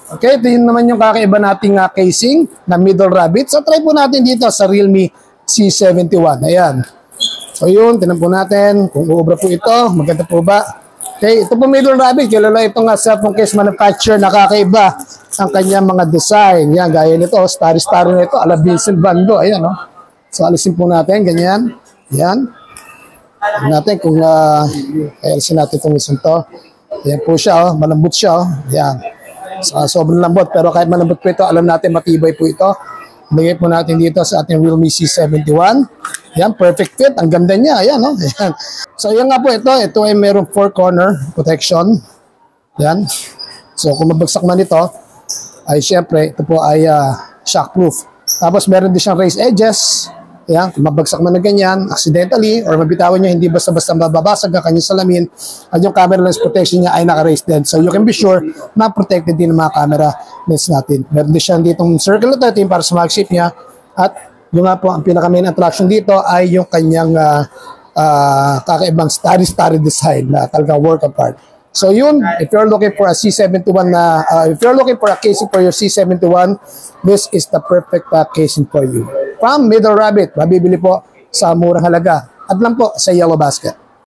Okay, ito yun naman yung kakaiba nating casing na middle rabbit. So try po natin dito sa Realme C71. Ayan. So yun, tinan po natin kung uubra po ito. Maganda po ba? Okay, ito po middle rabbit. Kilala itong cellphone case manufacturer na kakaiba ang kanyang mga design. Yan, gaya nito. Starry na ito. Ala Vincent Bando. Ayan, no? So alisin po natin. Ganyan. Ayan. Tignan natin kung alisin natin itong isang to. Ayan po siya. Malambot siya. Ayan. Sobrang lambot, pero kahit malambot po ito, alam natin matibay po ito. Lagay po natin dito sa ating Realme C71. Yan, perfect fit. Ang ganda niya. Ayan, no? Ayan. So, yan nga po ito. Ito ay mayroong 4-corner protection. Yan. So, kung mabagsak man ito, ay syempre, ito po ay shockproof. Tapos, meron din siyang raised edges. Ayan, kung mabagsak man na ganyan, accidentally, or mabitawan nyo, hindi basta-basta mababasag ang kanyang salamin, at yung camera lens protection niya ay naka-raised din. So you can be sure na protected din ang mga camera lens natin. Meron din siya ditong circle na ito yung para sa mag-shape niya. At yung nga po, ang pinaka-main attraction dito ay yung kanyang kakaibang starry design na talagang work apart. So yun, if you're looking for a C71 if you're looking for a casing for your C71, this is the perfect casing for you. From Middle Rabbit, mabibili po sa murang halaga. At lang po sa Yellow Basket.